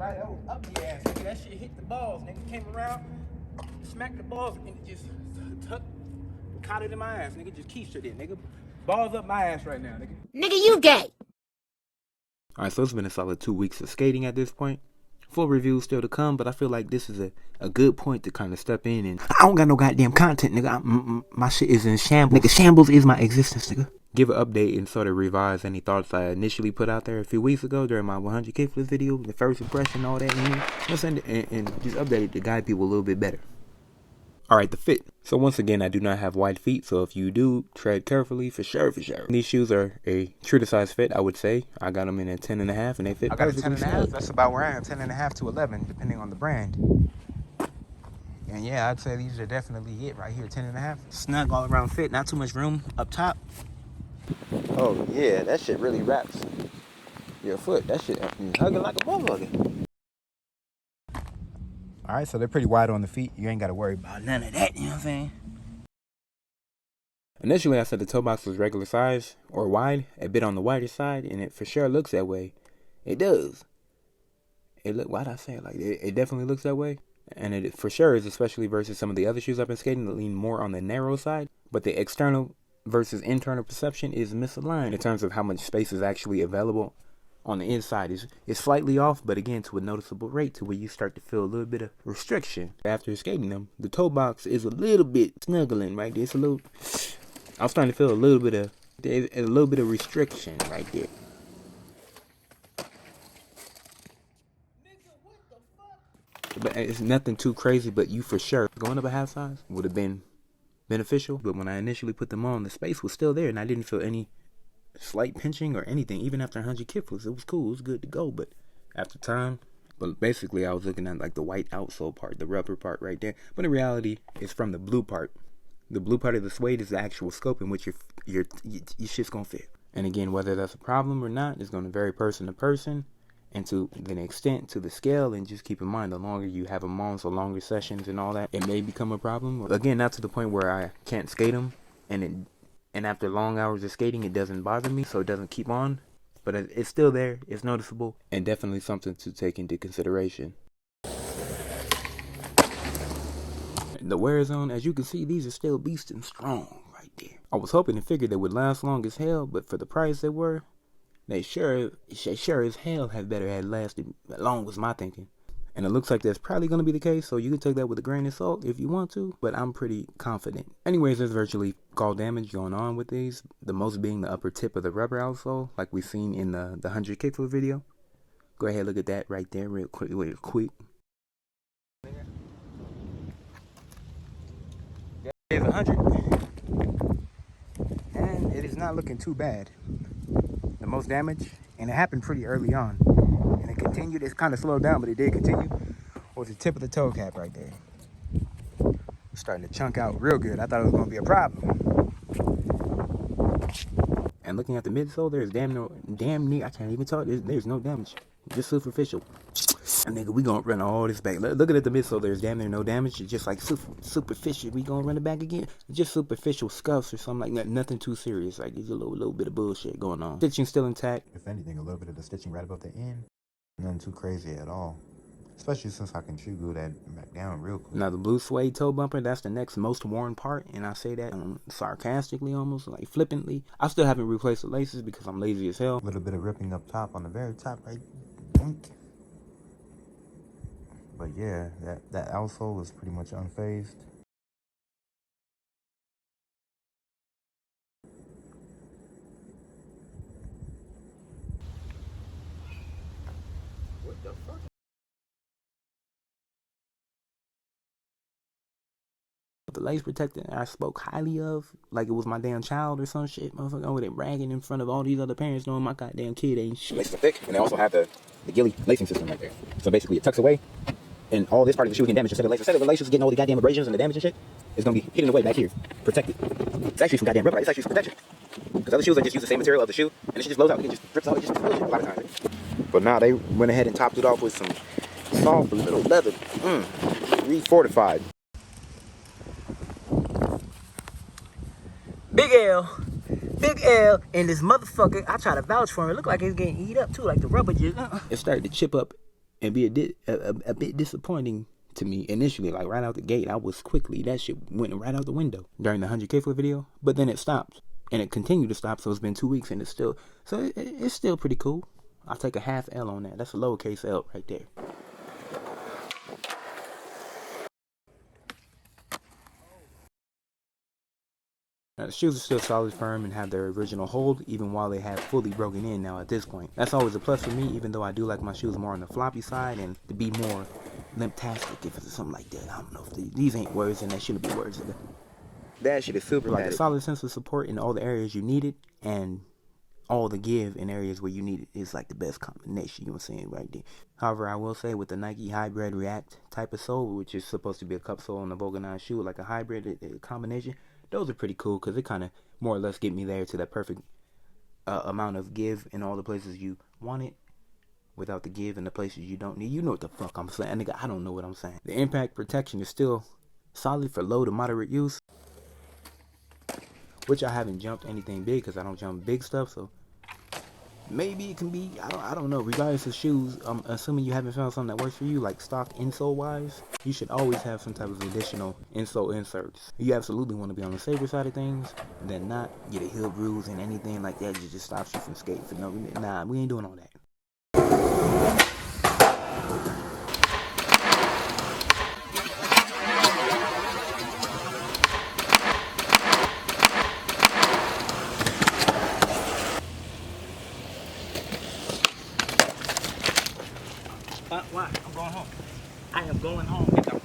right? That was up the ass, nigga. That shit hit the balls, nigga. Came around, smacked the balls, and it just caught it in my ass, nigga. Just keistered it, nigga. Balls up my ass right now, nigga. Nigga, you gay. Alright, so it's been a solid 2 weeks of skating at this point. Full review still to come, but I feel like this is a good point to kind of step in and... I don't got no goddamn content, nigga. My shit is in shambles. Nigga, shambles is my existence, nigga. Give an update and sort of revise any thoughts I initially put out there a few weeks ago during my 100 kickflips video, the first impression, all that, and just update it to guide people a little bit better. Alright, the fit. So once again, I do not have wide feet, so if you do, tread carefully, for sure. These shoes are a true to size fit, I would say. I got them in a 10.5 and they fit perfectly. I got a 10.5, that's about where I am, 10.5 to 11, depending on the brand. And yeah, I'd say these are definitely it right here, 10.5. Snug all around fit, not too much room up top. Oh yeah, that shit really wraps your foot. That shit hugging like a motherfucker. All right, so they're pretty wide on the feet. You ain't got to worry about none of that, you know what I'm saying? Initially, I said the toe box was regular size or wide, a bit on the wider side, and it for sure looks that way. It does. Why'd I say it like that? It definitely looks that way. And it for sure is, especially versus some of the other shoes I've been skating that lean more on the narrow side. But the external versus internal perception is misaligned in terms of how much space is actually available on the inside. Is slightly off, but again to a noticeable rate to where you start to feel a little bit of restriction. After skating them, the toe box is a little bit snuggling right there. It's a little, I'm starting to feel a little bit of restriction right there. But it's nothing too crazy, but you for sure going up a half size would have been beneficial. But when I initially put them on, the space was still there and I didn't feel any slight pinching or anything. Even after 100 kickflips, it was cool, it was good to go. But after time, but basically I was looking at like the white outsole part, the rubber part right there. But in reality, it's from the blue part. The blue part of the suede is the actual scope in which your shit's gonna fit. And again, whether that's a problem or not is gonna vary person to person and to the extent to the scale. And just keep in mind, the longer you have them on, so longer sessions and all that, it may become a problem. Again, not to the point where I can't skate them, and after long hours of skating, it doesn't bother me, so it doesn't keep on. But it's still there, it's noticeable, and definitely something to take into consideration. The wear zone, as you can see, these are still beast and strong right there. I was hoping and figured they would last long as hell, but for the price they were, they sure as hell had lasted long, was my thinking. And it looks like that's probably going to be the case, so you can take that with a grain of salt if you want to, but I'm pretty confident. Anyways, there's virtually fall damage going on with these, the most being the upper tip of the rubber outsole, like we've seen in the 100 kickflip video. Go ahead, look at that right there real quick. There's 100, and it is not looking too bad. The most damage, and it happened pretty early on. And it continued, it's kind of slowed down, but it did continue, was the tip of the toe cap right there. It's starting to chunk out real good. I thought it was going to be a problem. And looking at the midsole, there's damn near, I can't even talk, there's no damage. Just superficial. And nigga, we gonna run all this back. Looking at the midsole, there's damn near no damage. It's just like superficial. We gonna run it back again. Just superficial scuffs or something like that. Nothing too serious. Like there's a little bit of bullshit going on. Stitching still intact. If anything, a little bit of the stitching right above the end. Nothing too crazy at all. Especially since I can shoe glue that back down real quick. Now the blue suede toe bumper, that's the next most worn part. And I say that sarcastically almost, like flippantly. I still haven't replaced the laces because I'm lazy as hell. A little bit of ripping up top on the very top right. But yeah, that outsole was pretty much unfazed. What the fuck? The lace protector I spoke highly of, like it was my damn child or some shit, motherfucker, over there bragging in front of all these other parents knowing my goddamn kid ain't shit. Laces are thick, and they also have the ghillie lacing system right there. So basically it tucks away, and all this part of the shoe getting damaged. Instead of the laces getting all the goddamn abrasions and the damage and shit, it's going to be hidden away back here, protected. It's actually some goddamn rubber, it's actually some protection. Because other shoes, they just use the same material of the shoe, and it just blows out, it just rips out, it just blows it a lot of times. But now they went ahead and topped it off with some soft little leather, refortified. Big L, and this motherfucker, I try to vouch for him. It looked like it's getting eat up too, like the rubber just. It started to chip up and be a bit disappointing to me initially. Like right out the gate, that shit went right out the window during the 100 kickflip video, but then it stopped. And it continued to stop, so it's been 2 weeks, and it's still, so it's still pretty cool. I'll take a half L on that. That's a lowercase L right there. Now, the shoes are still solid, firm, and have their original hold, even while they have fully broken in now at this point. That's always a plus for me, even though I do like my shoes more on the floppy side, and to be more limptastic if it's something like that. I don't know if these ain't words, and that shouldn't be words. That shit is super like a solid sense of support in all the areas you need it, and all the give in areas where you need it is like the best combination. You know what I'm saying right there. However, I will say with the Nike hybrid React type of sole, which is supposed to be a cupsole and a vulcanized shoe, like a hybrid combination, those are pretty cool because it kind of more or less get me there to that perfect amount of give in all the places you want it, without the give in the places you don't need. You know what the fuck I'm saying, nigga. I don't know what I'm saying. The impact protection is still solid for low to moderate use, which I haven't jumped anything big because I don't jump big stuff, so maybe it can be, I don't know. Regardless of shoes, assuming you haven't found something that works for you, like stock insole wise, you should always have some type of additional insole inserts. You absolutely want to be on the safer side of things than not get a heel bruise and anything like that just stops you from skating for no reason. Nah, we ain't doing all that. Why? I'm going home. I am going home.